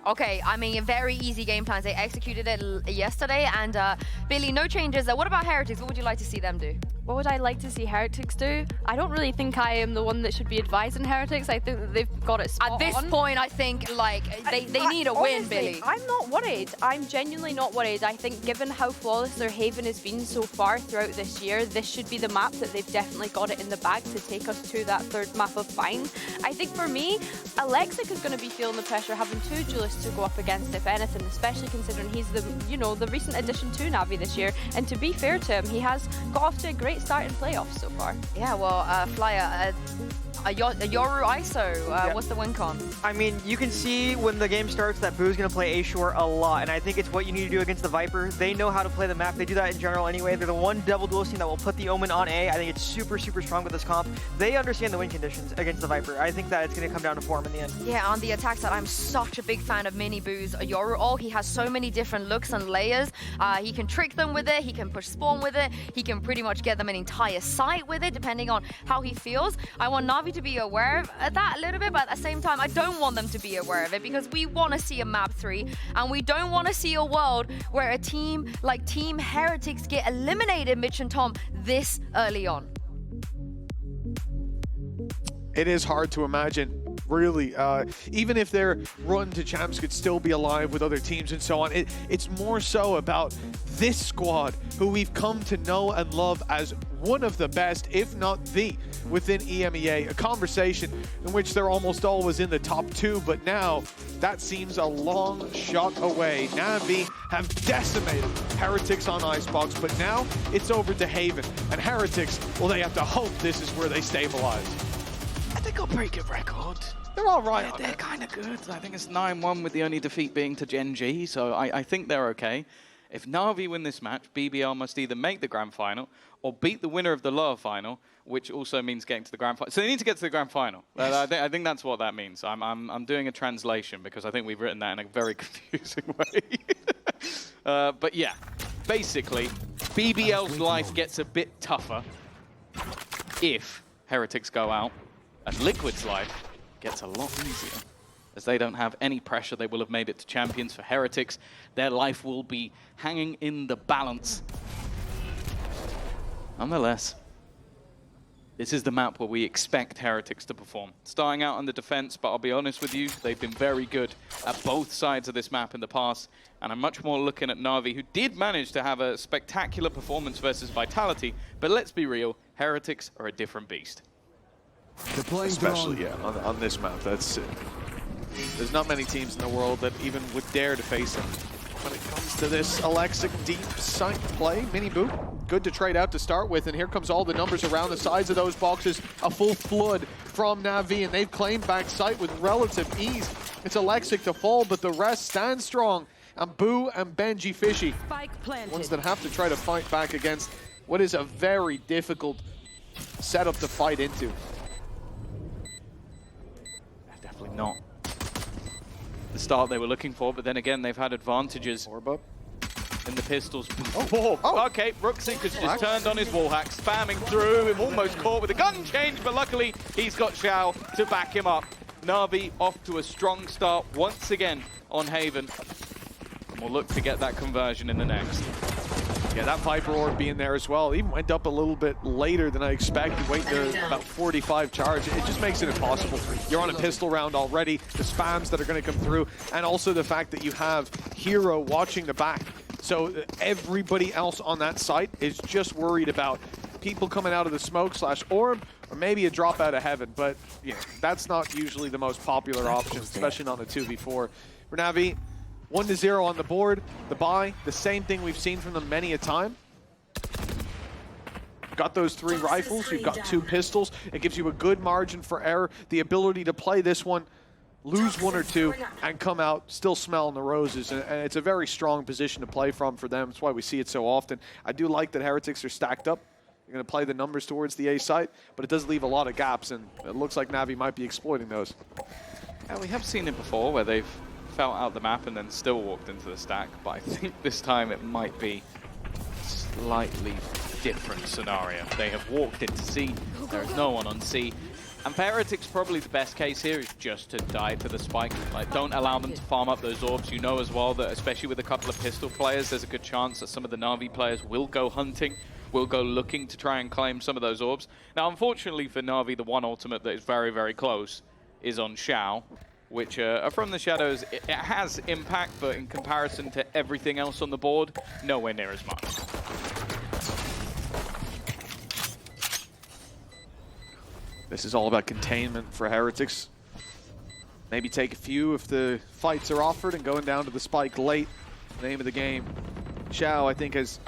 Okay, I mean, very easy game plans. They executed it yesterday, and Billy, no changes. What about Heretics? What would you like to see them do? What would I like to see Heretics do? I don't really think I am the one that should be advising Heretics. I think that they've got it spot on. At this point, I think like they need a win, Billy. I'm not worried. I'm genuinely not worried. I think given how flawless their Haven has been so far throughout this year, this should be the map that they've definitely got it in the bag to take us to that third map of Fine. I think for me, Alexic is going to be feeling the pressure having two duelists to go up against, if anything, especially considering he's the, the recent addition to NAVI this year. And to be fair to him, he has got off to a great start in playoffs so far. Yeah, well, Flyer, Yoru ISO, what's the win con? I mean, you can see when the game starts that Boo's going to play A-Shore a lot, and I think it's what you need to do against the Viper. They know how to play the map. They do that in general anyway. They're the one double duelist team that will put the Omen on A. I think it's super, super strong with this comp. They understand the win conditions against the Viper. I think that it's going to come down to form in the end. Yeah, on the attack side, I'm such a big fan of Mini Boo's Yoru. He has so many different looks and layers. He can trick them with it. He can push spawn with it. He can pretty much get them an entire site with it, depending on how he feels. I want Navi to be aware of that a little bit, but at the same time, I don't want them to be aware of it because we want to see a map 3, and we don't want to see a world where a team like Team Heretics get eliminated, Mitch and Tom, this early on. It is hard to imagine, really. Even if their run to champs could still be alive with other teams and so on, it's more so about this squad, who we've come to know and love as one of the best, if not the, within EMEA. A conversation in which they're almost always in the top 2, but now that seems a long shot away. NAVI have decimated Heretics on Icebox, but now it's over to Haven. And Heretics, well, they have to hope this is where they stabilize. They got a pretty good record. They're all right. They're kind of good. I think it's 9-1 with the only defeat being to Gen G, so I think they're okay. If NAVI win this match, BBL must either make the grand final or beat the winner of the lower final, which also means getting to the grand final. So they need to get to the grand final. Yes. I think that's what that means. I'm doing a translation because I think we've written that in a very confusing way. But yeah, basically, BBL's life gets a bit tougher if Heretics go out, and Liquid's life gets a lot easier. As they don't have any pressure, they will have made it to champions. For Heretics, their life will be hanging in the balance. Nonetheless, this is the map where we expect Heretics to perform. Starting out on the defense, but I'll be honest with you, they've been very good at both sides of this map in the past. And I'm much more looking at NAVI, who did manage to have a spectacular performance versus Vitality. But let's be real, Heretics are a different beast. Especially, yeah, on this map. There's not many teams in the world that even would dare to face them. When it comes to this Alexic deep site play, Mini Boo, good to trade out to start with, and here comes all the numbers around the sides of those boxes. A full flood from Navi, and they've claimed back site with relative ease. It's Alexic to fall, but the rest stand strong. And Boo and Benji Fishy, ones that have to try to fight back against what is a very difficult setup to fight into. Definitely not the start they were looking for, but then again, they've had advantages in the pistols. Okay, Rookseek has just turned on his wallhack, spamming through, almost caught with a gun change, but luckily he's got Shiao to back him up. NAVI off to a strong start once again on Haven. And we'll look to get that conversion in the next. Yeah, that Viper orb being there as well. Even went up a little bit later than I expected. Wait there, about 45 charge. It just makes it impossible. You're on a pistol round already. The spams that are going to come through, and also the fact that you have Hero watching the back. So everybody else on that site is just worried about people coming out of the smoke / orb, or maybe a drop out of heaven. But yeah, that's not usually the most popular option, especially on the 2v4. For NAVI, 1-0 on the board, the buy, the same thing we've seen from them many a time. Got those 3 rifles, you've got 2 pistols. It gives you a good margin for error, the ability to play this one, lose 1 or 2, and come out still smelling the roses. And it's a very strong position to play from for them. That's why we see it so often. I do like that Heretics are stacked up. They're going to play the numbers towards the A site, but it does leave a lot of gaps, and it looks like NAVI might be exploiting those. Yeah, we have seen it before where they've felt out the map and then still walked into the stack, but I think this time it might be a slightly different scenario. They have walked into C, there is no one on C. And for Heretics, probably the best case here is just to die to the spike. Like, don't allow them to farm up those orbs. You know as well that, especially with a couple of pistol players, there's a good chance that some of the Na'Vi players will go hunting, will go looking to try and claim some of those orbs. Now, unfortunately for Na'Vi, the one ultimate that is very, very close is on Shiao, which from the shadows, it has impact, but in comparison to everything else on the board, nowhere near as much. This is all about containment for Heretics. Maybe take a few if the fights are offered, and going down to the spike late. Name of the game. Shiao, I think, has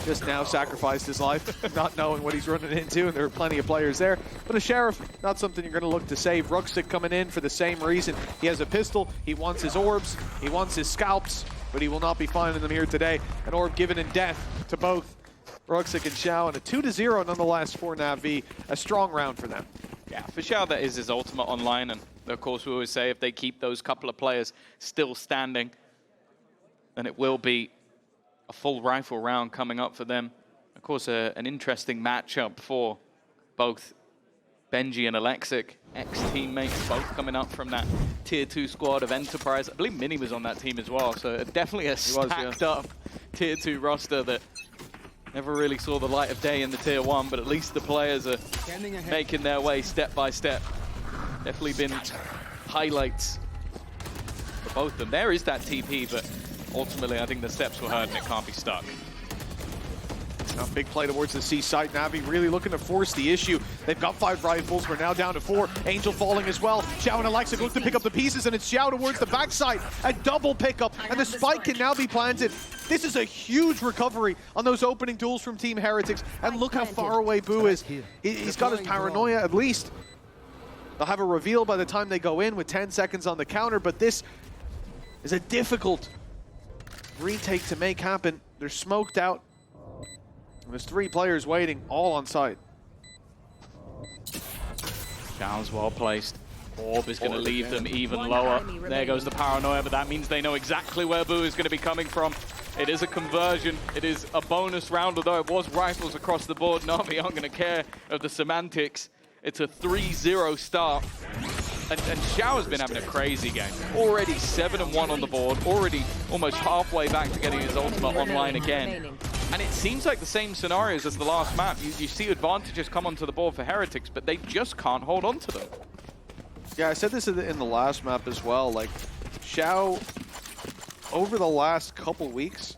just now sacrificed his life, not knowing what he's running into, and there are plenty of players there. But a Sheriff, not something you're going to look to save. Ruxic coming in for the same reason. He has a pistol, he wants his orbs, he wants his scalps, but he will not be finding them here today. An orb given in death to both Ruxic and Shiao, and a 2-0 nonetheless for NAVI. A strong round for them. Yeah, for Shiao, that is his ultimate online, and of course we always say if they keep those couple of players still standing, then it will be a full rifle round coming up for them. Of course, an interesting matchup for both Benji and Alexic, ex-teammates, both coming up from that Tier 2 squad of Enterprise. I believe Mini was on that team as well, so definitely a stacked up Tier 2 roster that never really saw the light of day in the Tier 1, but at least the players are making their way step by step. Definitely been highlights for both of them. There is that TP, but ultimately I think the steps were heard and it can't be stuck. Now, big play towards the C site. Na'Vi really looking to force the issue. They've got 5 rifles. We're now down to 4. Angel falling as well. Shiao and Alexic look to pick up the pieces, and it's Shiao towards the backside. A double pickup, and the spike can now be planted. This is a huge recovery on those opening duels from Team Heretics. And look how far away Boo is. He's got his paranoia at least. They'll have a reveal by the time they go in with 10 seconds on the counter, but this is a difficult retake to make happen. They're smoked out. And there's 3 players waiting, all on site. Shiao's well placed. Orb is going to leave them even lower. There goes the paranoia, but that means they know exactly where Boo is going to be coming from. It is a conversion. It is a bonus round, although it was rifles across the board. Na'Vi aren't going to care of the semantics. It's a 3-0 start. And Shiao has been having a crazy game. Already 7-1 on the board. Already almost halfway back to getting his ultimate online again. And it seems like the same scenarios as the last map. You see advantages come onto the board for Heretics, but they just can't hold on to them. Yeah, I said this in the last map as well. Like, Shiao, over the last couple weeks,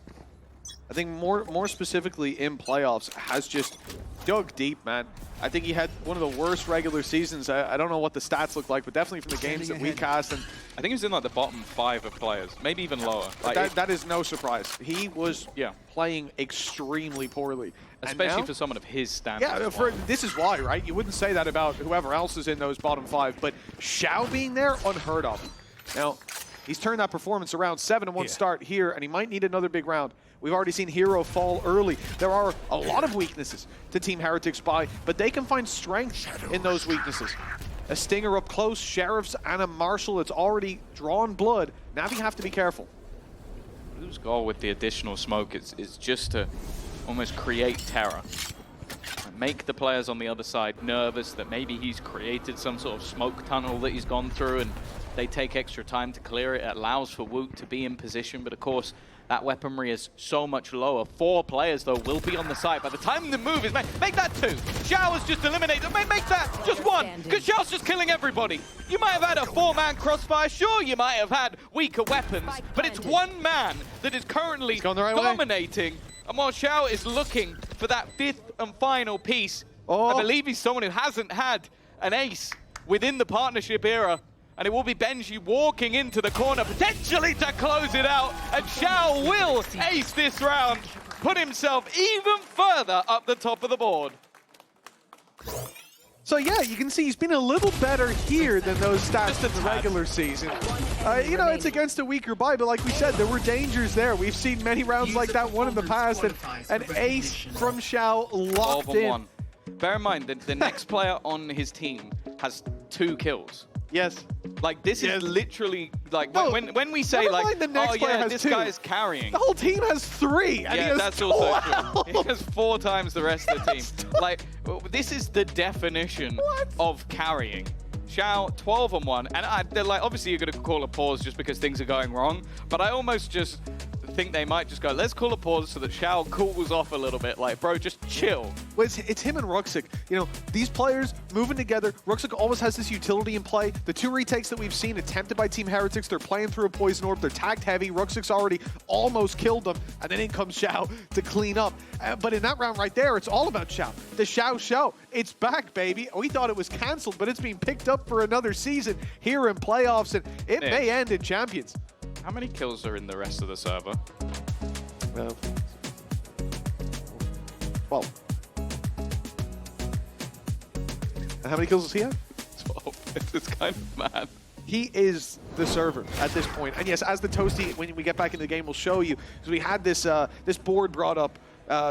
I think more specifically in playoffs, has just dug deep, man. I think he had one of the worst regular seasons. I don't know what the stats look like, but definitely from the games that we cast. And I think he was in like the bottom 5 of players, maybe even lower. Like that is no surprise. He was playing extremely poorly. Especially for someone of his standards. Yeah, this is why, right? You wouldn't say that about whoever else is in those bottom 5, but Shiao being there, unheard of. Now, he's turned that performance around. 7-1 start here, and he might need another big round. We've already seen Hero fall early. There are a lot of weaknesses to Team Heretics buy, but they can find strength in those weaknesses. A Stinger up close, Sheriffs, and a Marshal that's already drawn blood. Navi have to be careful. Boo's goal with the additional smoke is just to almost create terror. Make the players on the other side nervous that maybe he's created some sort of smoke tunnel that he's gone through and they take extra time to clear it. It allows for Wook to be in position, but of course, that weaponry is so much lower. 4 players, though, will be on the site. By the time the move is made, make that 2. Shiao has just eliminated. Make that just 1, because Shiao's just killing everybody. You might have had a 4-man crossfire. Sure, you might have had weaker weapons, but it's 1 man that is currently dominating. And while Shiao is looking for that 5th and final piece, I believe he's someone who hasn't had an ace within the partnership era. And it will be Benji walking into the corner, potentially to close it out. And Shiao will ace this round, put himself even further up the top of the board. So yeah, you can see he's been a little better here than those stats in the regular season. You know, it's against a weaker buy, but like we said, there were dangers there. We've seen many rounds like that one in the past, and an ace from Shiao locked in. Bear in mind that the next player on his team has 2 kills. Yes. Like, this is literally, like, No, when we say, never like, mind the next oh, player yeah, has this 2. guy is carrying. The whole team has 3, and he Yeah, has that's 12. also true. He has 4 times the rest of the team. Like, this is the definition of carrying. Shiao, 12-on-1, and they're like, obviously you're going to call a pause just because things are going wrong, but I almost just think they might just go, let's call a pause so that Shiao cools off a little bit. Like, bro, just chill. Well, it's him and Ruxic. You know, these players moving together. Ruxic always has this utility in play. The 2 retakes that we've seen attempted by Team Heretics, they're playing through a Poison Orb. They're tagged heavy. Ruxic's already almost killed them. And then in comes Shiao to clean up. But in that round right there, it's all about Shiao. The Shiao show. It's back, baby. We thought it was canceled, but it's being picked up for another season here in playoffs. And it may end in Champions. How many kills are in the rest of the server? Well. And how many kills does he have? 12. It's kind of mad. He is the server at this point. And yes, as the Toasty, when we get back into the game, we'll show you. Because we had this this board brought up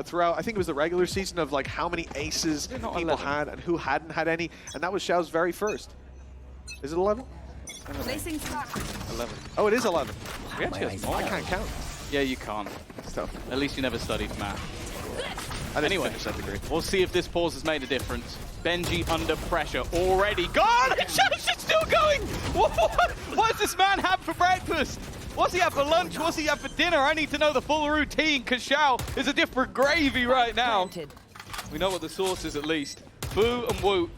throughout, I think it was the regular season, of like how many aces people 11? had and who hadn't had any. And that was Xiao's very first. Is it 11? 11. Oh, it is 11. We actually have more. I can't count. Yeah, you can't. It's tough. At least you never studied math. I didn't Anyway, finish that degree. we'll see if this pause has made a difference. Benji under pressure already. God, Show's still going! What does this man have for breakfast? What's he have for lunch? What's he have for dinner? I need to know the full routine, because Shiao is a different gravy right now. We know what the sauce is at least. Boo and Woot.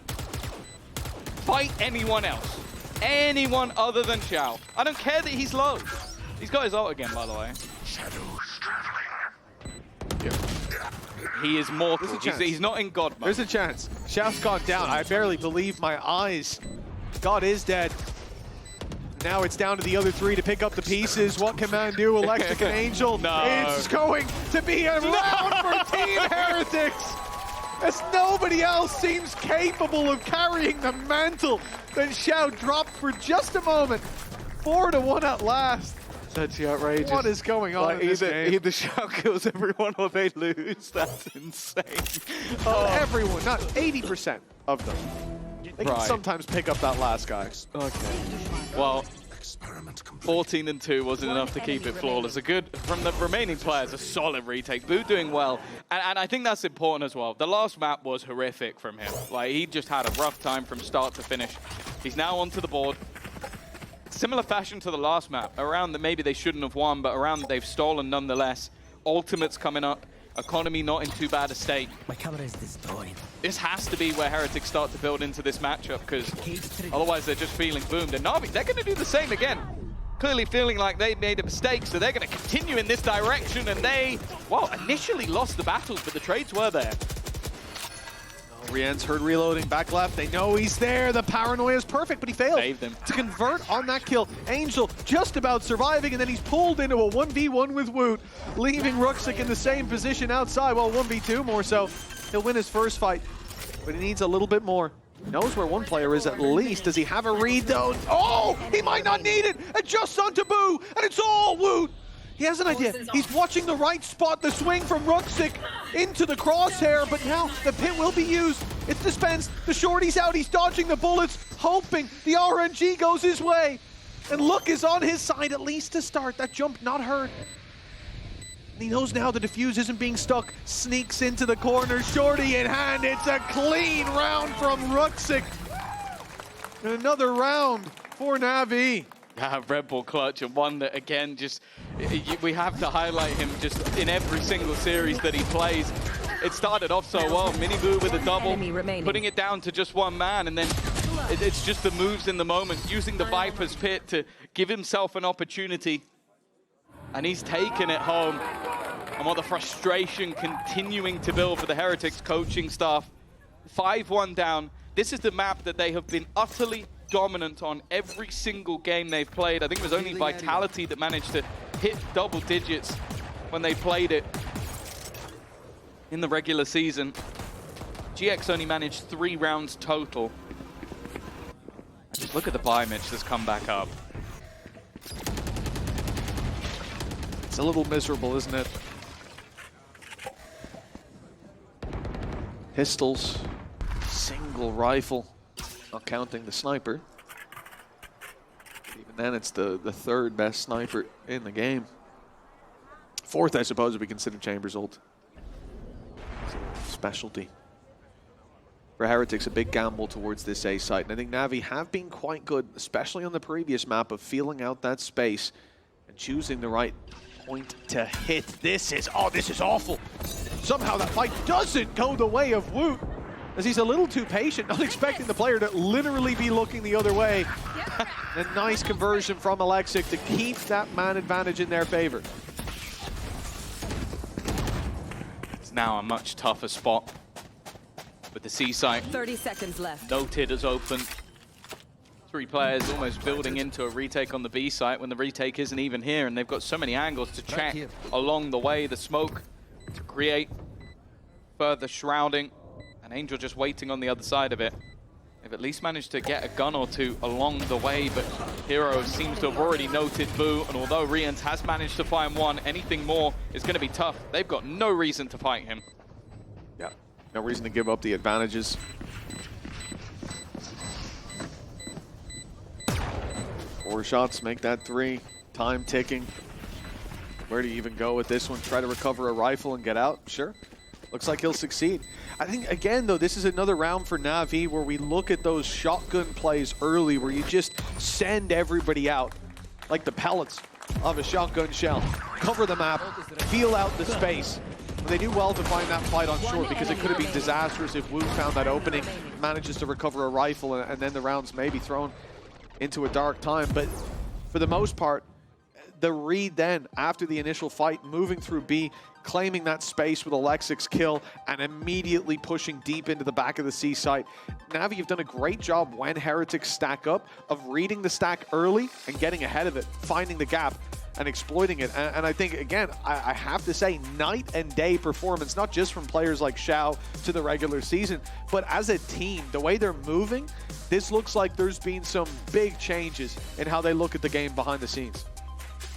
Fight anyone else. Anyone other than Shiao. I don't care that he's low. He's got his ult again, by the way. He is mortal. He's not in God mode. There's a chance. Xiao's gone down. I barely believe my eyes. God is dead. Now it's down to the other 3 to pick up the pieces. What can man do? Electric and Angel. No. It's going to be a round for Team Heretics. As nobody else seems capable of carrying the mantle. Then Xiao dropped for just a moment. 4-1 at last. That's outrageous. What is going on in this game? Either Shiao kills everyone or they lose. That's insane. Everyone, not 80% of them. They can sometimes pick up that last guy. Okay. Well, 14-2 wasn't enough to keep it flawless. A good, from the remaining players, a solid retake. Boo doing well. And I think that's important as well. The last map was horrific from him. Like, he just had a rough time from start to finish. He's now onto the board. Similar fashion to the last map. Around that maybe they shouldn't have won, but around they've stolen nonetheless. Ultimates coming up. Economy not in too bad a state. My camera is destroyed. This has to be where Heretics start to build into this matchup, because otherwise they're just feeling boomed. And NAVI, they're going to do the same again. Clearly feeling like they made a mistake, so they're going to continue in this direction. And they, well, initially lost the battles, but the trades were there. Rien's heard reloading, back left. They know he's there. The paranoia is perfect, but he failed Saved him. to convert on that kill. Angel just about surviving, and then he's pulled into a 1v1 with Woot, leaving Ruxic in the same position outside. Well, 1v2 more so. He'll win his first fight, but he needs a little bit more. He knows where one player is at least. Does he have a read, though? Oh, he might not need it. Adjusts onto Boo, and it's all Woot. He has an idea. He's watching the right spot, the swing from Ruxic into the crosshair, but now the pit will be used. It's dispensed. The shorty's out. He's dodging the bullets, hoping the RNG goes his way. And Luck is on his side, at least to start. That jump not hurt. And he knows now the defuse isn't being stuck. Sneaks into the corner, shorty in hand. It's a clean round from Ruxic. And another round for NAVI. Red Bull clutch, and one that, again, just we have to highlight him just in every single series that he plays. It started off so well, Miniboo with a double, putting it down to just one man, and then it's just the moves in the moment, using the Viper's Pit to give himself an opportunity, and he's taken it home. And while the frustration continuing to build for the Heretics coaching staff, 5-1 down. This is the map that they have been utterly dominant on every single game they've played. I think it was only Vitality that managed to hit double digits when they played it in the regular season. GX only managed 3 rounds total. Just look at the buy Mitch that's come back up. It's a little miserable, isn't it? Pistols, single rifle, not counting the sniper. Then it's the third best sniper in the game. Fourth, I suppose, would be considered Chambers' ult. It's a specialty. For Heretics, a big gamble towards this A site. And I think NAVI have been quite good, especially on the previous map, of feeling out that space and choosing the right point to hit. This is awful. Somehow that fight doesn't go the way of Woot, as he's a little too patient, not expecting the player to literally be looking the other way. A nice conversion from Alexic to keep that man advantage in their favor. It's now a much tougher spot. With the C site 30 seconds left. noted as open. 3 players almost building into a retake on the B site when the retake isn't even here, and they've got so many angles to check along the way. The smoke to create further shrouding, and Angel just waiting on the other side of it. They've at least managed to get a gun or two along the way, but Hero seems to have already noted Boo, and although Rians has managed to find one, anything more is going to be tough. They've got no reason to fight him. Yeah, no reason to give up the advantages. 4 shots, make that 3. Time ticking. Where do you even go with this one? Try to recover a rifle and get out? Sure. Looks like he'll succeed. I think, again, though, this is another round for NAVI where we look at those shotgun plays early where you just send everybody out like the pellets of a shotgun shell. Cover the map, feel out the space. They do well to find that fight on short because it could have been disastrous if Wu found that opening, manages to recover a rifle, and then the rounds may be thrown into a dark time. But for the most part, the read then, after the initial fight, moving through B, claiming that space with Alexic's kill, and immediately pushing deep into the back of the C site. NAVI have done a great job when Heretics stack up of reading the stack early and getting ahead of it, finding the gap and exploiting it. And I think, again, I have to say, night and day performance, not just from players like Shiao to the regular season, but as a team, the way they're moving, this looks like there's been some big changes in how they look at the game behind the scenes.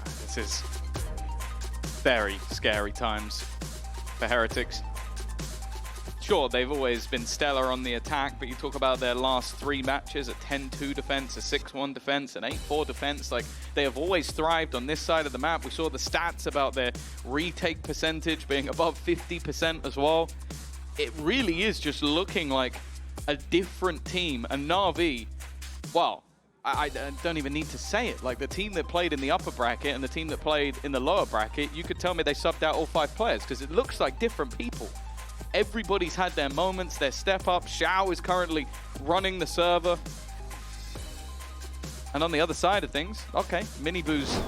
This is very scary times for Heretics. Sure, they've always been stellar on the attack, but you talk about their last 3 matches, a 10-2 defense, a 6-1 defense, an 8-4 defense. Like, they have always thrived on this side of the map. We saw the stats about their retake percentage being above 50% as well. It really is just looking like a different team. And NAVI, well, I don't even need to say it. Like, the team that played in the upper bracket and the team that played in the lower bracket, you could tell me they subbed out all 5 players because it looks like different people. Everybody's had their moments, their step up. Shiao is currently running the server. And on the other side of things, okay, Miniboo's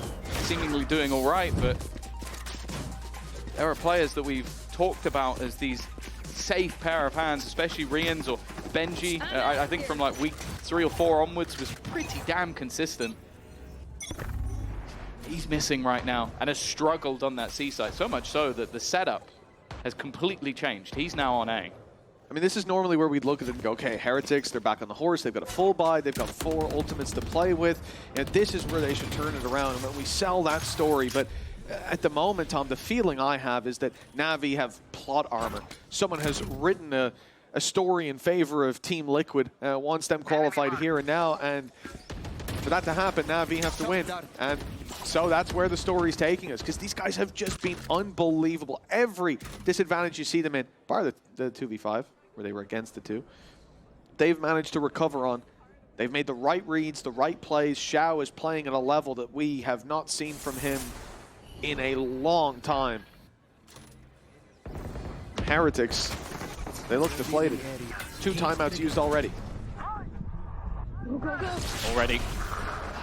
seemingly doing all right, but there are players that we've talked about as these safe pair of hands, especially Rians or Benji. I think from like week 3 or 4 onwards was pretty damn consistent. He's missing right now and has struggled on that C site, so much so that the setup has completely changed. He's now on A. I mean, this is normally where we'd look at it and go, okay, Heretics, they're back on the horse, they've got a full buy, they've got 4 ultimates to play with, and this is where they should turn it around. And when we sell that story, but at the moment, Tom, the feeling I have is that NAVI have plot armor. Someone has written a story in favor of Team Liquid, wants them qualified here and now, and for that to happen, NAVI have to win. And so that's where the story's taking us, because these guys have just been unbelievable. Every disadvantage you see them in, bar the 2v5, where they were against the 2, they've managed to recover on. They've made the right reads, the right plays. Shiao is playing at a level that we have not seen from him in a long time. Heretics, they look deflated. 2 timeouts used already.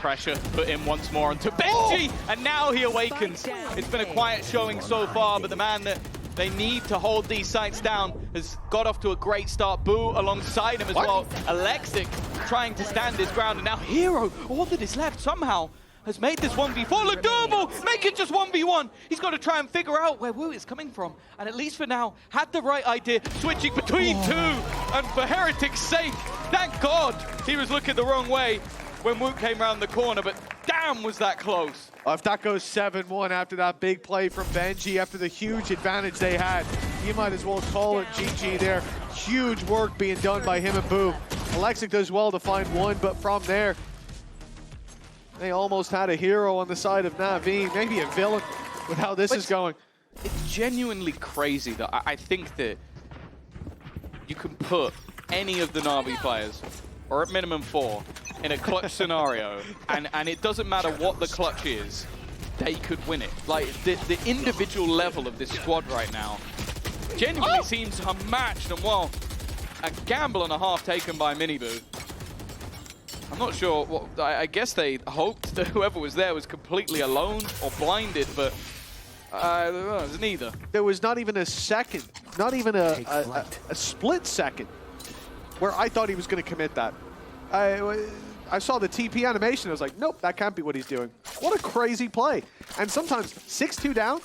Pressure put in once more onto Benji, and now he awakens. It's been a quiet showing so far, but the man that they need to hold these sites down has got off to a great start. Boo alongside him as well. Alexic trying to stand his ground, and now Hero, all that is left somehow, has made this 1v4 look doable. Make it just 1v1. He's got to try and figure out where Wu is coming from, and at least for now, had the right idea, switching between 2. And for Heretics' sake, thank God he was looking the wrong way when Wu came around the corner, but damn was that close. If that goes 7-1 after that big play from Benji, after the huge advantage they had, you might as well call it GG there. Huge work being done by him and Boo. Alexic does well to find 1, but from there, They almost had a hero on the side of NAVI, maybe a villain with how this is going. It's genuinely crazy that I think that you can put any of the NAVI players, or at minimum 4, in a clutch scenario, and it doesn't matter what the clutch is, they could win it. Like, the individual level of this squad right now genuinely seems unmatched, and well, a gamble and a half taken by Miniboo. I'm not sure what, I guess they hoped that whoever was there was completely alone or blinded, but it was neither. There was not even a second, not even a split second where I thought he was going to commit that. I saw the TP animation, I was like, nope, that can't be what he's doing. What a crazy play. And sometimes 6-2 down,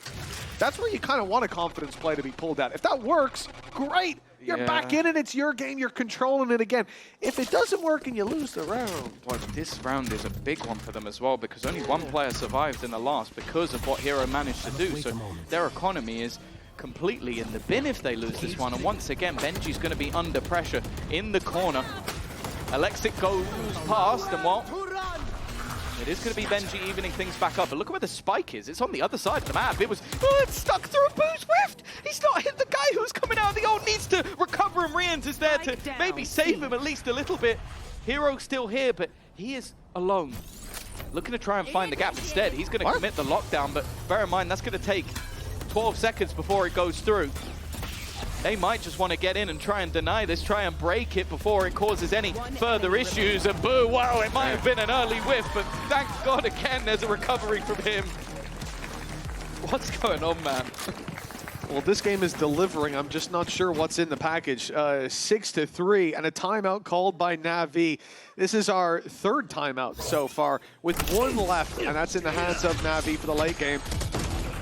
that's where you kind of want a confidence play to be pulled out. If that works, great. You're back in it, it's your game, you're controlling it again. If it doesn't work and you lose the round. Well, this round is a big one for them as well, because only one player survived in the last because of what Hero managed to do. So their economy is completely in the bin if they lose this one. And once again, Benji's going to be under pressure in the corner. Alexic goes past, and well, it is going to be Benji evening things back up. But look at where the spike is. It's on the other side of the map. It's stuck through a boost rift. He's not hit the guy who's coming out of the ult. Needs to recover, and Rians is there to maybe save him at least a little bit. Hero's still here, but he is alone. Looking to try and find the gap instead. He's going to commit the lockdown, but bear in mind, that's going to take 12 seconds before it goes through. They might just want to get in and try and deny this, try and break it before it causes any further issues. And boo, wow, it might have been an early whiff, but thank God again there's a recovery from him. What's going on, man? Well, this game is delivering. I'm just not sure what's in the package. 6-3 and a timeout called by NAVI. This is our third timeout so far with one left, and that's in the hands of NAVI for the late game.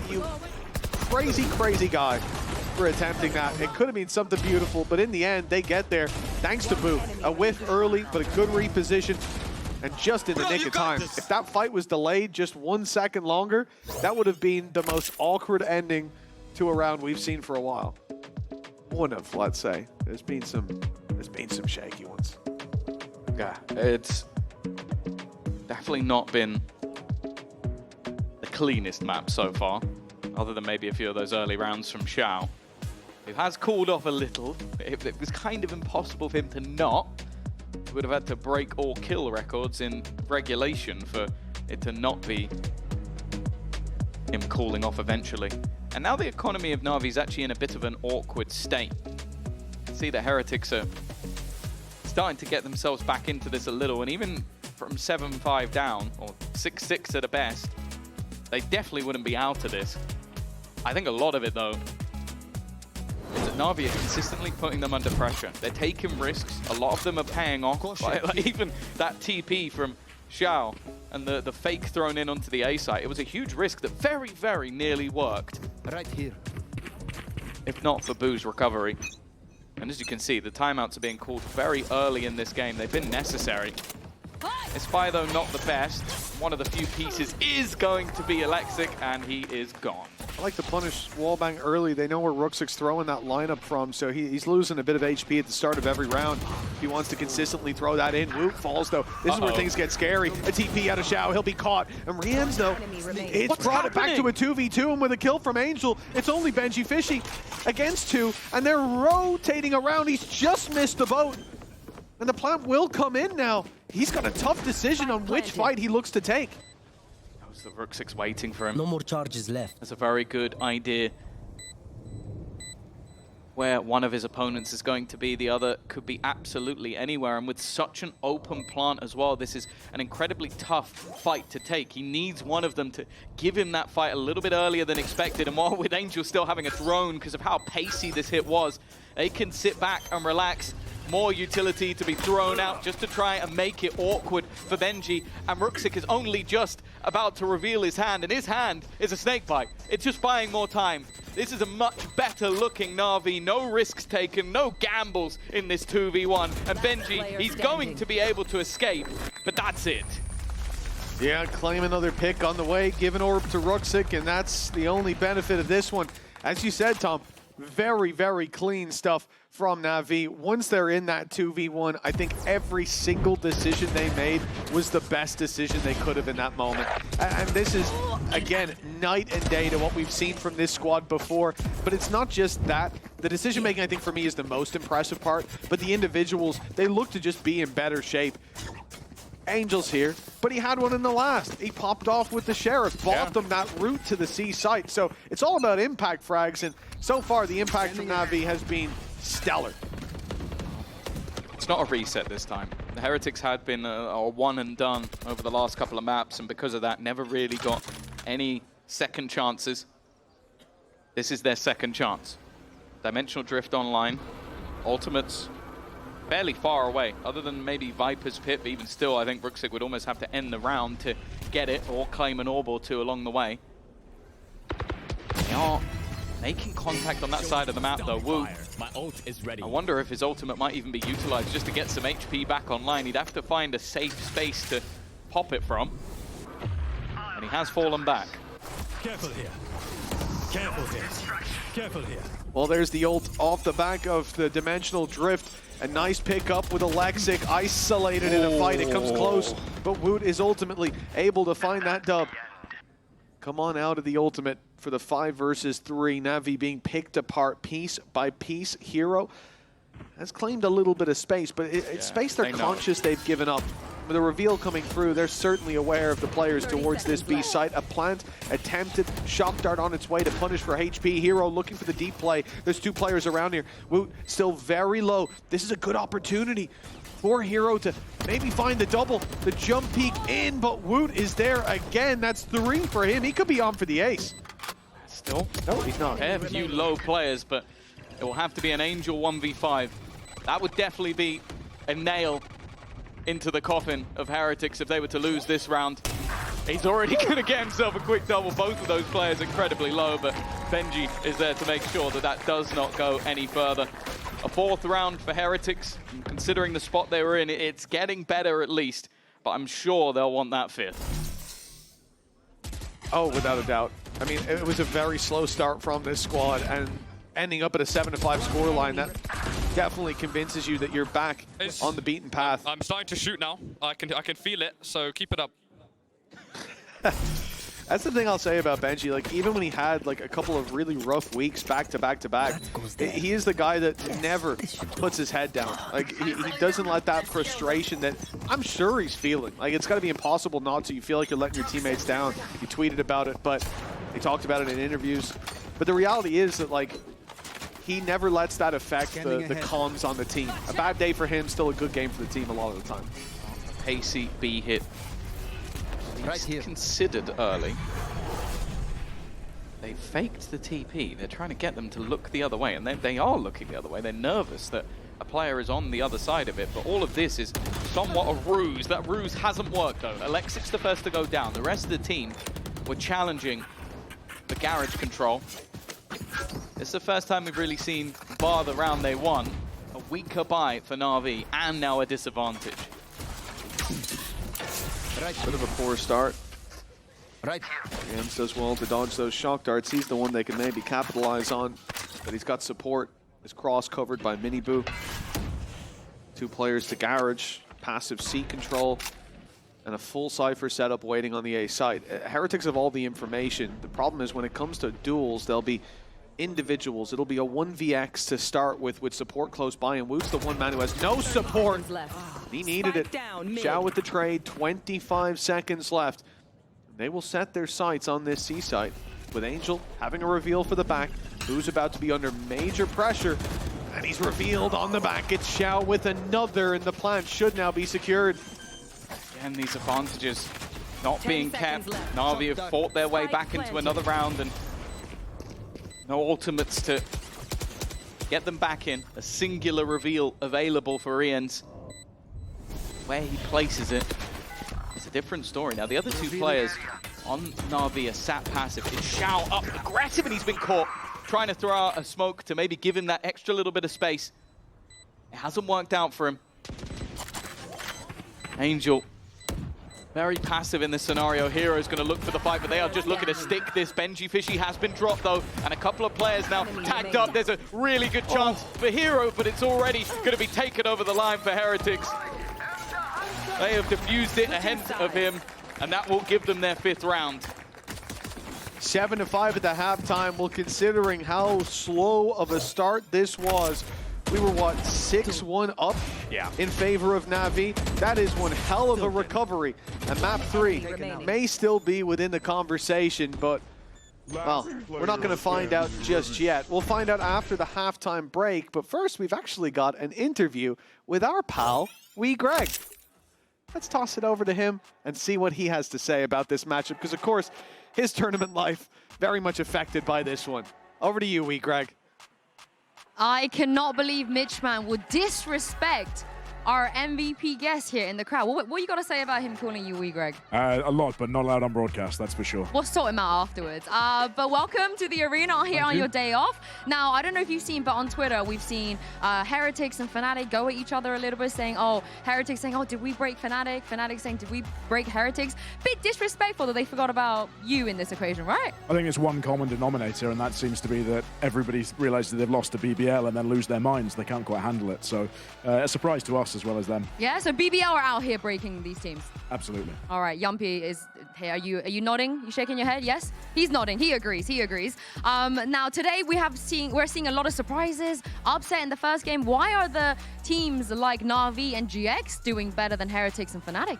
You crazy, crazy guy for attempting that. It could have been something beautiful, but in the end, they get there thanks to Boo. A whiff early, but a good reposition, and just in the nick of time. If that fight was delayed just 1 second longer, that would have been the most awkward ending to a round we've seen for a while. One of, let's say. There's been some shaky ones. Yeah, it's definitely not been the cleanest map so far, other than maybe a few of those early rounds from Shiao, who has cooled off a little. It was kind of impossible for him to not. He would have had to break all kill records in regulation for it to not be him cooling off eventually. And now the economy of Na'Vi is actually in a bit of an awkward state. See the Heretics are starting to get themselves back into this a little, and even from 7-5 down, or 6-6 at a best, they definitely wouldn't be out of this. I think a lot of it, though, is that Na'Vi are consistently putting them under pressure. They're taking risks. A lot of them are paying off. Like even that TP from Shiao and the fake thrown in onto the A site. It was a huge risk that very, very nearly worked. Right here. If not for Boo's recovery. And as you can see, the timeouts are being called very early in this game. They've been necessary. Espy, though, not the best. One of the few pieces is going to be Alexic, and he is gone. I like to punish wallbang early. They know where Rooksik's throwing that lineup from, so he's losing a bit of HP at the start of every round. He wants to consistently throw that in. Woot falls, though. This is where things get scary. A TP out of Shiao. He'll be caught. And Rians, though, it's brought it back to a 2v2, and with a kill from Angel, it's only Benji Fishy against 2, and they're rotating around. He's just missed the boat. And the plant will come in now. He's got a tough decision on which fight he looks to take. The Rooksik's waiting for him. No more charges left. That's a very good idea. Where one of his opponents is going to be, the other could be absolutely anywhere. And with such an open plant as well, this is an incredibly tough fight to take. He needs one of them to give him that fight a little bit earlier than expected. And while with Angel still having a drone because of how pacey this hit was, they can sit back and relax. More utility to be thrown out just to try and make it awkward for Benji. And Rooksik is only just about to reveal his hand, and his hand is a snake bite. It's just buying more time. This is a much better looking Na'Vi. No risks taken, no gambles in this 2v1. And Benji, he's going to be able to escape, but that's it. Yeah, claim another pick on the way, give an orb to Rooksik, and that's the only benefit of this one. As you said, Tom, very, very clean stuff from NAVI. Once they're in that 2v1, I think every single decision they made was the best decision they could have in that moment. And this is, again, night and day to what we've seen from this squad before. But it's not just that. The decision-making, I think, for me is the most impressive part. But the individuals, they look to just be in better shape. Angel's here, but he had one in the last. He popped off with the Sheriff, bought them that route to the C site. So it's all about impact frags, and so far the impact from NAVI has been stellar. It's not a reset this time. The Heretics had been a one and done over the last couple of maps, and because of that, never really got any second chances. This is their second chance. Dimensional Drift online, ultimates fairly far away, other than maybe Viper's pit, but even still, I think Brooksig would almost have to end the round to get it, or claim an orb or two along the way. They are making contact on that side of the map, though. Wu, my ult is ready. I wonder if his ultimate might even be utilized just to get some HP back online. He'd have to find a safe space to pop it from. And he has fallen back. Careful here. Careful here. Careful here. Well, there's the ult off the back of the Dimensional Drift. A nice pickup with Alexic, isolated in a fight. It comes close, but Woot is ultimately able to find that dub. Come on out of the ultimate for the 5 versus 3. NAVI being picked apart piece by piece. Hero has claimed a little bit of space, but it's space they're conscious they've given up. With a reveal coming through, they're certainly aware of the players towards this B site. A plant attempted, shock dart on its way to punish for HP. Hero looking for the deep play. There's 2 players around here. Woot still very low. This is a good opportunity for Hero to maybe find the double. The jump peek in, but Woot is there again. That's 3 for him. He could be on for the ace. Still? No, he's not. A few low players, but it will have to be an Angel 1v5. That would definitely be a nail into the coffin of Heretics if they were to lose this round. He's already going to get himself a quick double. Both of those players incredibly low, but Benji is there to make sure that that does not go any further. A 4th round for Heretics, and considering the spot they were in, it's getting better at least, but I'm sure they'll want that 5th. Oh, without a doubt. I mean, it was a very slow start from this squad, and ending up at a 7-5 scoreline, that definitely convinces you that you're back on the beaten path. I'm starting to shoot now. I can feel it, so keep it up. That's the thing I'll say about Benji. Like, even when he had like a couple of really rough weeks back to back to back, he is the guy that never puts his head down. Like, he doesn't let that frustration that I'm sure he's feeling. Like, it's got to be impossible not to. You feel like you're letting your teammates down. He tweeted about it, but he talked about it in interviews. But the reality is that, like, he never lets that affect the comms on the team. A bad day for him, still a good game for the team a lot of the time. Pacey B hit. Right here. Considered early. They faked the TP. They're trying to get them to look the other way, and they are looking the other way. They're nervous that a player is on the other side of it, but all of this is somewhat a ruse. That ruse hasn't worked, though. Alexic's the first to go down. The rest of the team were challenging the garage control. It's the first time we've really seen, bar the round they won, a weaker buy for NAVI, and now a disadvantage. Bit of a poor start. Right. Jams does well to dodge those shock darts. He's the one they can maybe capitalize on, but he's got support. His cross covered by Miniboo. 2 players to garage, passive C control, and a full Cypher setup waiting on the A site. Heretics have all the information. The problem is when it comes to duels, there'll be individuals. It'll be a 1vx to start with support close by, and Woot's the one man who has no support. He needed it. Shiao with the trade, 25 seconds left. They will set their sights on this C site, with Angel having a reveal for the back, who's about to be under major pressure, and he's revealed on the back. It's Shiao with another, and the plant should now be secured. And these advantages not being kept. NAVI have fought their way back into another round, and no ultimates to get them back in. A singular reveal available for Ians. Where he places it, it's a different story. Now, the other 2 players on NAVI are sat passive. It's Shiao up aggressive, and he's been caught trying to throw out a smoke to maybe give him that extra little bit of space. It hasn't worked out for him. Angel Very passive in this scenario. Hero's going to look for the fight, but they are just looking to stick this. Benji Fishy has been dropped, though, and a couple of players now tagged up. There's a really good chance for Hero, but it's already going to be taken over the line for Heretics. They have defused it ahead of him, and that will give them their 5th round. 7-5 at the halftime. Well, considering how slow of a start this was, we were, what, 6-1 up in favor of NAVI? That is one hell of a recovery. And map 3 may still be within the conversation, but, well, we're not going to find out just yet. We'll find out after the halftime break, but first we've actually got an interview with our pal, Wee Greg. Let's toss it over to him and see what he has to say about this matchup, because, of course, his tournament life very much affected by this one. Over to you, Wee Greg. I cannot believe Mitchman would disrespect our MVP guest here in the crowd. What you got to say about him calling you Wee Greg? A lot, but not allowed on broadcast, that's for sure. We'll sort him out afterwards. But welcome to the arena here on your day off. Now, I don't know if you've seen, but on Twitter, we've seen Heretics and Fnatic go at each other a little bit, saying, oh, Heretics saying, oh, did we break Fnatic? Fnatic saying, did we break Heretics? Bit disrespectful that they forgot about you in this equation, right? I think it's one common denominator, and that seems to be that everybody realizes they've lost to BBL and then lose their minds. They can't quite handle it. So a surprise to us as well as them. Yeah, so BBL are out here breaking these teams. Absolutely. All right, Yumpy is here. Are you nodding? You shaking your head? Yes? He's nodding. He agrees. He agrees. Now, today we're seeing a lot of surprises. Upset in the first game. Why are the teams like NAVI and GX doing better than Heretics and Fnatic?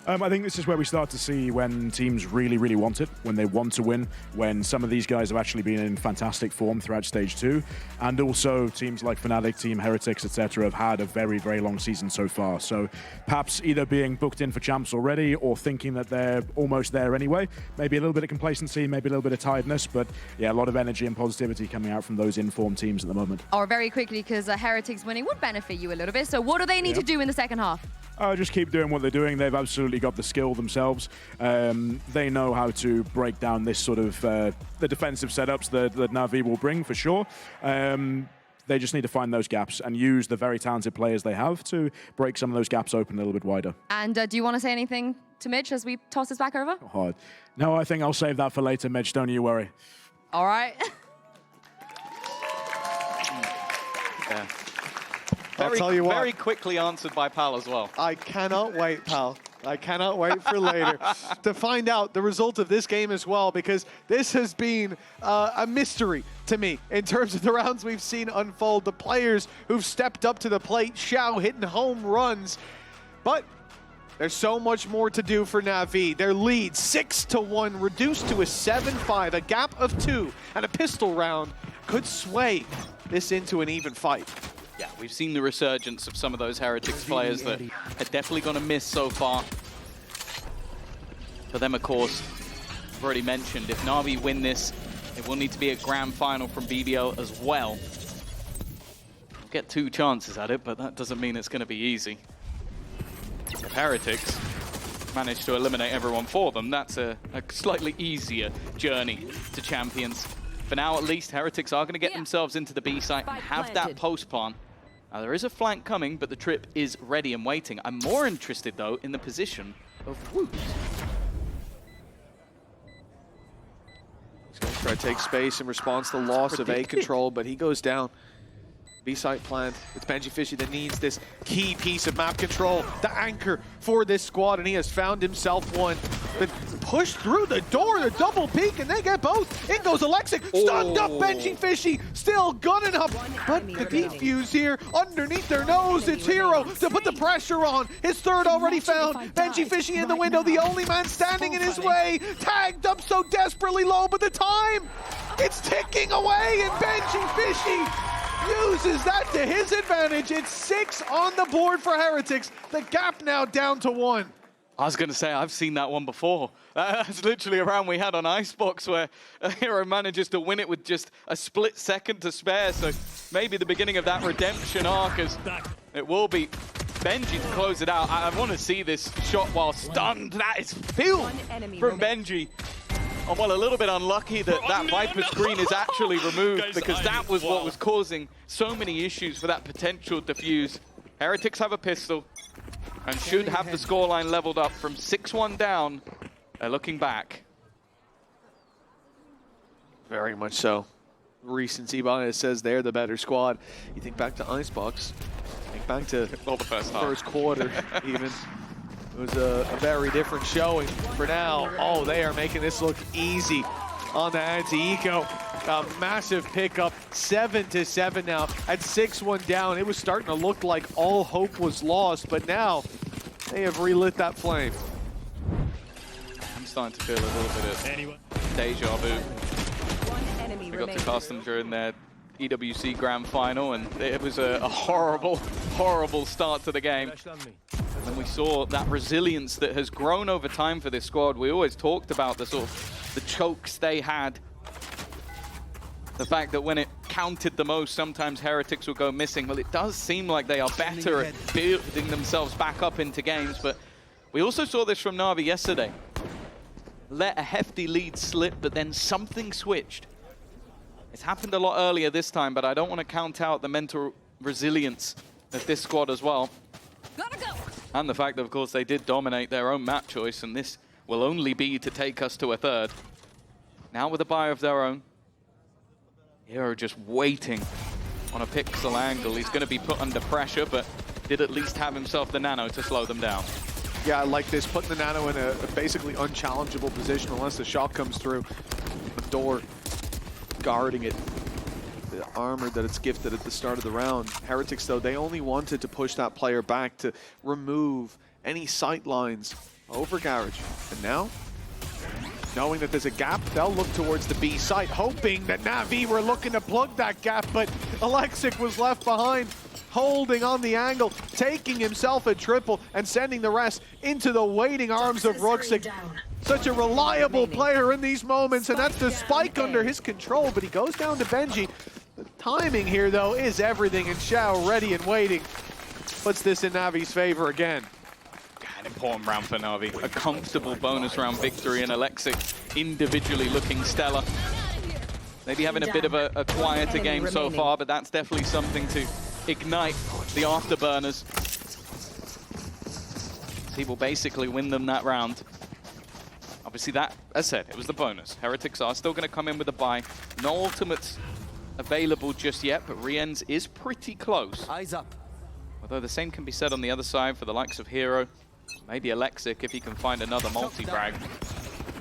I think this is where we start to see when teams really, really want it, when they want to win, when some of these guys have actually been in fantastic form throughout Stage 2, and also teams like Fnatic, Team Heretics, etc. have had a very, very long season so far. So perhaps either being booked in for champs already or thinking that they're almost there anyway. Maybe a little bit of complacency, maybe a little bit of tiredness, but yeah, a lot of energy and positivity coming out from those informed teams at the moment. Or very quickly, because Heretics winning would benefit you a little bit. So what do they need to do in the second half? Just keep doing what they're doing. They've absolutely got the skill themselves. They know how to break down this sort of the defensive setups that NAVI will bring for sure. They just need to find those gaps and use the very talented players they have to break some of those gaps open a little bit wider. And do you want to say anything to Mitch as we toss this back over? Hard. No, I think I'll save that for later, Mitch. Don't you worry. All right. Yeah. I'll tell you what. Very quickly answered by Pal as well. I cannot wait, pal. I cannot wait for later to find out the result of this game as well, because this has been a mystery to me in terms of the rounds we've seen unfold. The players who've stepped up to the plate, Shiao hitting home runs. But there's so much more to do for NAVI. Their lead, 6-1, reduced to a 7-5, a gap of 2, and a pistol round could sway this into an even fight. Yeah, we've seen the resurgence of some of those Heretics players that are definitely going to miss so far. For them, of course, I've already mentioned, if NAVI win this, it will need to be a grand final from BBL as well. We'll get 2 chances at it, but that doesn't mean it's going to be easy. If Heretics manage to eliminate everyone for them, that's a slightly easier journey to champions. For now, at least, Heretics are going to get themselves into the B site and have that post plan. Now, there is a flank coming, but the trip is ready and waiting. I'm more interested, though, in the position of Woot. He's going to try to take space in response to the loss of A control, but he goes down. B-site plant. It's Benji Fishy that needs this key piece of map control, the anchor for this squad, and he has found himself one. The push through the door, the double peek, and they get both. In goes Alexic, stunned up Benji Fishy, still gunning up, but the defuse here underneath their nose. It's Hero to put the pressure on. His third already found. Benji Fishy in the window, the only man standing in his way. Tagged up so desperately low, but the time, it's ticking away, and Benji Fishy uses that to his advantage. It's 6 on the board for Heretics. The gap now down to 1. I was going to say, I've seen that one before. That's literally a round we had on Icebox where a Hero manages to win it with just a split second to spare. So maybe the beginning of that redemption arc, as it will be Benji to close it out. I want to see this shot while stunned. That is filled from Benji. I'm well, a little bit unlucky that that Viper screen is actually removed, because that was what was causing so many issues for that potential defuse. Heretics have a pistol. and should have the scoreline leveled up from 6-1 down. They're looking back. Very much so. Recency bias says they're the better squad. You think back to Icebox, think back to Well, the first half. first quarter even. It was a very different showing. For now, oh, they are making this look easy on the anti-eco. A massive pickup, 7-7 now. At 6-1 down, it was starting to look like all hope was lost, but now they have relit that flame. I'm starting to feel a little bit of deja vu. We got to cast them during their EWC Grand Final, and it was a horrible, horrible start to the game. And we saw that resilience that has grown over time for this squad. We always talked about the sort of the chokes they had. The fact that when it counted the most, sometimes Heretics would go missing. Well, it does seem like they are better at building themselves back up into games, but we also saw this from NAVI yesterday. Let a hefty lead slip, but then something switched. It's happened a lot earlier this time, but I don't want to count out the mental resilience of this squad as well. Gotta go. And the fact that, of course, they did dominate their own map choice, and this will only be to take us to a third. Now with a buy of their own. Hero just waiting on a pixel angle. He's going to be put under pressure, but did at least have himself the nano to slow them down. Yeah, I like this, putting the nano in a basically unchallengeable position unless the shot comes through. The door guarding it. The armor that it's gifted at the start of the round. Heretics, though, they only wanted to push that player back to remove any sight lines over Garage. And now, knowing that there's a gap, they'll look towards the B site, hoping that NAVI were looking to plug that gap, but Alexic was left behind, holding on the angle, taking himself a triple, and sending the rest into the waiting arms of Ruxic. Such a reliable player in these moments, and that's the spike under his control, but he goes down to Benji. The timing here, though, is everything, and Shiao ready and waiting. Puts this in Navi's favor again. An important round for Navi. A comfortable bonus round victory, and Alexic individually looking stellar. Maybe having a bit of a quieter game so far, but that's definitely something to ignite the afterburners. He will basically win them that round. Obviously that, as I said, it was the bonus. Heretics are still going to come in with a buy. No ultimates available just yet, but Rien's is pretty close. Eyes up. Although the same can be said on the other side for the likes of Hero. Maybe Alexic if he can find another multi-frag.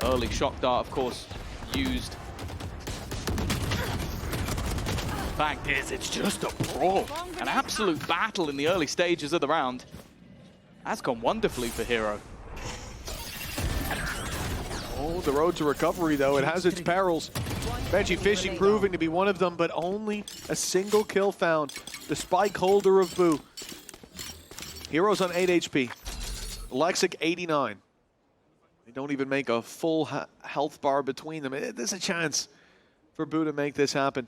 Early shock dart, of course, used. Fact is, it's just a brawl. An absolute battle in the early stages of the round. That's gone wonderfully for Hero. Oh, the road to recovery, though, it has its perils. Benji Fishing proving to be one of them, but only a single kill found. The spike holder of Boo. Heroes on 8 HP. Alexic 89. They don't even make a full health bar between them. There's a chance for Boo to make this happen.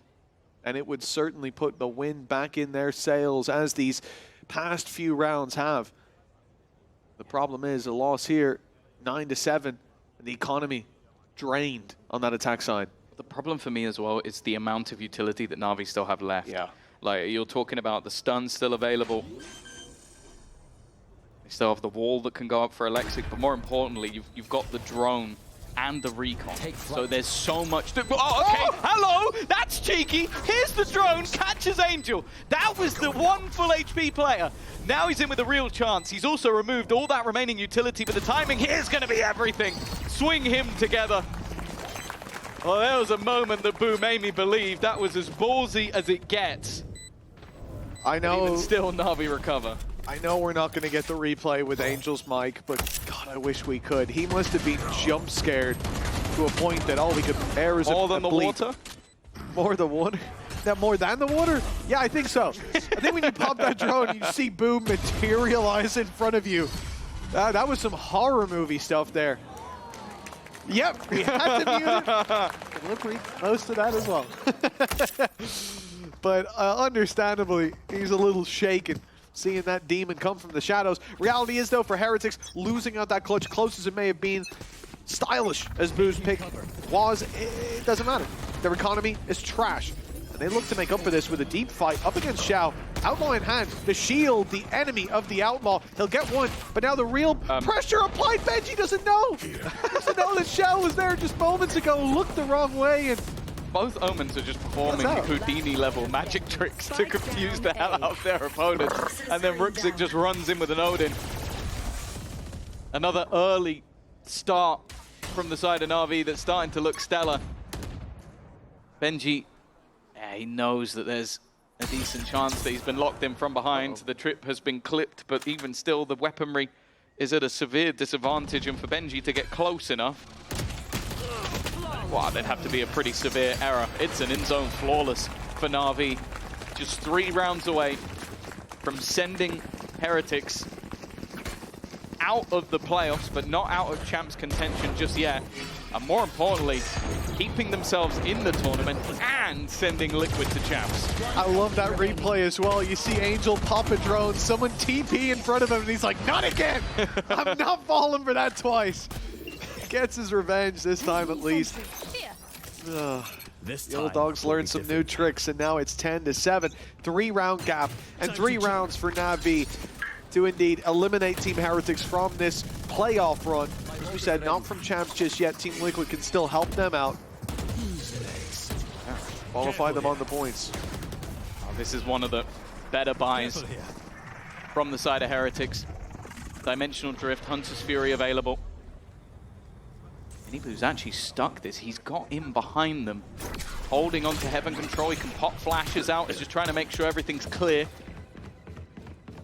And it would certainly put the wind back in their sails, as these past few rounds have. The problem is a loss here, 9-7, and the economy drained on that attack side. The problem for me as well is the amount of utility that Navi still have left. Yeah. Like, you're talking about the stun still available. They still have the wall that can go up for Alexic, but more importantly, you've got the drone and the recon. So there's so much to... Oh, okay, hello! That's cheeky! Here's the drone, catches Angel. That was the one full HP player. Now he's in with a real chance. He's also removed all that remaining utility, but the timing here is going to be everything. Swing him together. Well, there was a moment that Boo made me believe that was as ballsy as it gets. I know. Even still, Navi recover. I know we're not going to get the replay with Angel's mic, but God, I wish we could. He must have been jump scared to a point that all we could bear is more than the bleep. water? More the water? That more than the water? Yeah, I think so. I think when you pop that drone, you see Boom materialize in front of you. That was some horror movie stuff there. Yep, we had to mute it. We're pretty close to that as well. But understandably, he's a little shaken seeing that demon come from the shadows. Reality is, though, for Heretics, losing out that clutch, close as it may have been, stylish as Boo's pick was, it doesn't matter. Their economy is trash. And they look to make up for this with a deep fight up against Shiao. Outlaw in hand, the shield, the enemy of the Outlaw. He'll get one, but now the real pressure applied. Benji doesn't know. Doesn't know that Shiao was there just moments ago, looked the wrong way, and both Omens are just performing Houdini-level magic tricks to confuse the hell out of their opponent. And then Ruxic just runs in with an Odin. Another early start from the side of NAVI that's starting to look stellar. Benji, he knows that there's a decent chance that he's been locked in from behind. The trip has been clipped, but even still, the weaponry is at a severe disadvantage, and for Benji to get close enough, wow, there'd have to be a pretty severe error. It's an in-zone flawless for NAVI. Just 3 rounds away from sending Heretics out of the playoffs, but not out of champs contention just yet. And more importantly, keeping themselves in the tournament and sending Liquid to champs. I love that replay as well. You see Angel pop a drone, someone TP in front of him, and he's like, not again! I'm not falling for that twice. Gets his revenge this time at least. The old dogs learned some new tricks, and now it's 10-7. 3-round gap, and 3 rounds for NAVI to indeed eliminate Team Heretics from this playoff run. As we said, not from champs just yet. Team Liquid can still help them out. Qualify them on the points. Oh, this is one of the better buys from the side of Heretics. Dimensional Drift, Hunter's Fury available. Nibu's actually stuck this. He's got in behind them, holding on to Heaven Control. He can pop flashes out. He's just trying to make sure everything's clear.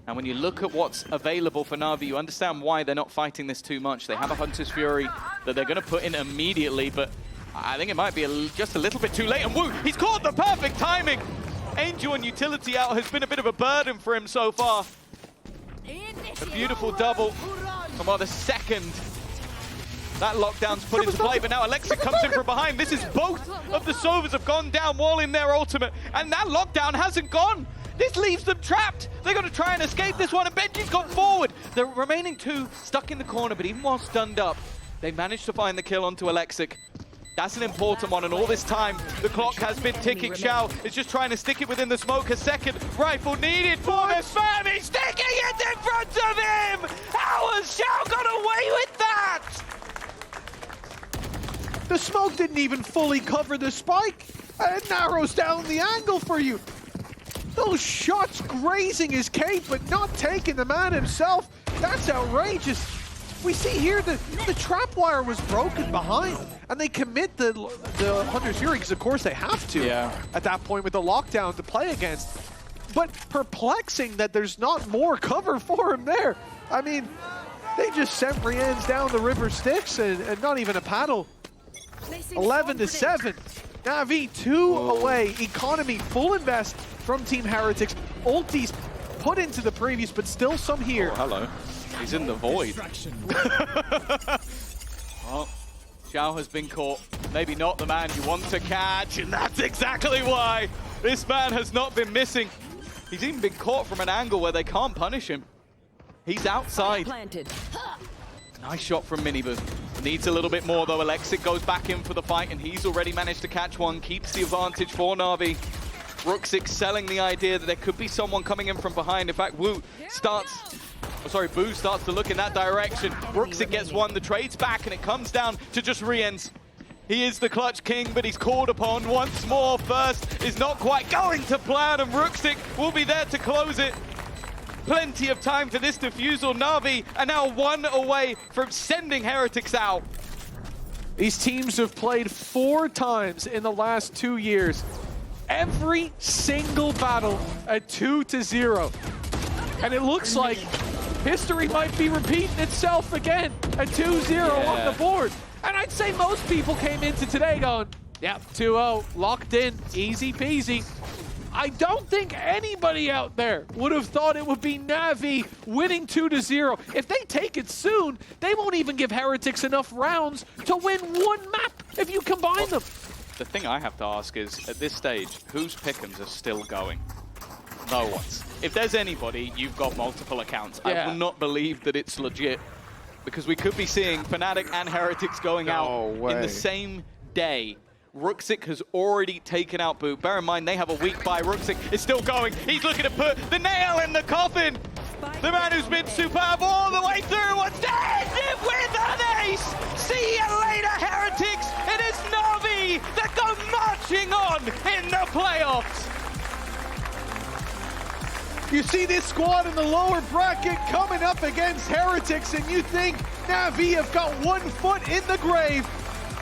And when you look at what's available for NAVI, you understand why they're not fighting this too much. They have a Hunter's Fury that they're going to put in immediately, but I think it might be just a little bit too late. And woo, he's caught the perfect timing. Angel and Utility out has been a bit of a burden for him so far. A beautiful double. And while the second that lockdown's put into play, but now Alexic comes in from behind. This is both of the Sovas have gone down while in their ultimate, and that lockdown hasn't gone. This leaves them trapped. They're going to try and escape this one, and Benji's gone forward. The remaining 2 stuck in the corner, but even while stunned up, they managed to find the kill onto Alexic. That's an important one, and all this time, the clock has been ticking. Shiao is just trying to stick it within the smoke. A second rifle needed for this man. He's sticking it in front of him! How has Shiao got away with that? The smoke didn't even fully cover the spike. It narrows down the angle for you. Those shots grazing his cape, but not taking the man himself. That's outrageous. We see here the trap wire was broken behind, and they commit the Hunter's Fury, because of course they have to at that point with the lockdown to play against. But perplexing that there's not more cover for him there. I mean, they just sent Rien's down the river Styx and not even a paddle. 11-7. NAVI 2 away. Economy full invest from Team Heretics. Ultis put into the previous, but still some here. Oh, hello. He's in the void. Well, Shiao has been caught. Maybe not the man you want to catch, and that's exactly why this man has not been missing. He's even been caught from an angle where they can't punish him. He's outside. Nice shot from Minibu. Needs a little bit more though. Alexic goes back in for the fight, and he's already managed to catch one. Keeps the advantage for NAVI. Ruxic selling the idea that there could be someone coming in from behind. In fact, Boo starts to look in that direction. Ruxic gets one, the trade's back, and it comes down to just Rien's. He is the clutch king, but he's called upon once more. First is not quite going to plan, and Ruxic will be there to close it. Plenty of time for this defusal. NAVI are now 1 away from sending Heretics out. These teams have played 4 times in the last 2 years. Every single battle at 2-0. And it looks like history might be repeating itself again at 2-0 on the board. And I'd say most people came into today going, yep, 2-0, locked in, easy peasy. I don't think anybody out there would have thought it would be NAVI winning 2-0. If they take it soon, they won't even give Heretics enough rounds to win 1 map if you combine them. The thing I have to ask is, at this stage, whose pick'ems are still going? No one's. If there's anybody, you've got multiple accounts. I will not believe that it's legit, because we could be seeing Fnatic and Heretics going out in the same day Ruxic has already taken out Boot. Bear in mind, they have a weak buy. Ruxic is still going. He's looking to put the nail in the coffin. The man who's been superb all the way through wants to end it with an ace. See you later, Heretics. It is NAVI that go marching on in the playoffs. You see this squad in the lower bracket coming up against Heretics, and you think NAVI have got 1 foot in the grave.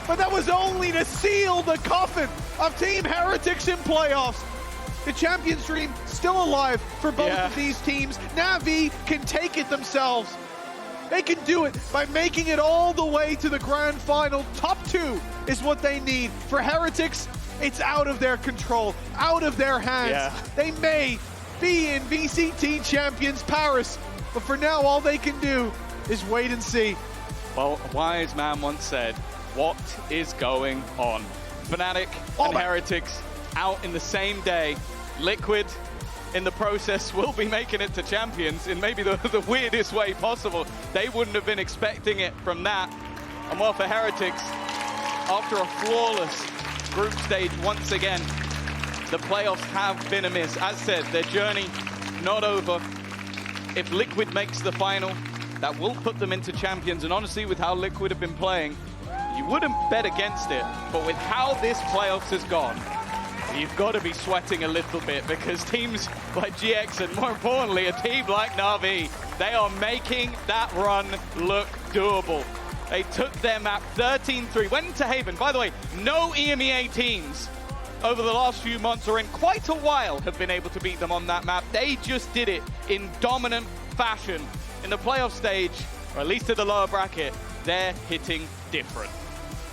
But that was only to seal the coffin of Team Heretics in playoffs. The Champions dream still alive for both of these teams. NAVI can take it themselves. They can do it by making it all the way to the grand final. Top 2 is what they need. For Heretics, it's out of their control, out of their hands. They may be in VCT Champions Paris, but for now, all they can do is wait and see. Well, a wise man once said, what is going on? Fnatic and Heretics out in the same day. Liquid, in the process, will be making it to Champions in maybe the weirdest way possible. They wouldn't have been expecting it from that. And well, for Heretics, after a flawless group stage once again, the playoffs have been a miss. As said, their journey not over. If Liquid makes the final, that will put them into Champions. And honestly, with how Liquid have been playing, you wouldn't bet against it. But with how this playoffs has gone, you've got to be sweating a little bit, because teams like GX and more importantly, a team like NAVI, they are making that run look doable. They took their map 13-3, went into Haven. By the way, no EMEA teams over the last few months or in quite a while have been able to beat them on that map. They just did it in dominant fashion. In the playoff stage, or at least in the lower bracket, they're hitting different.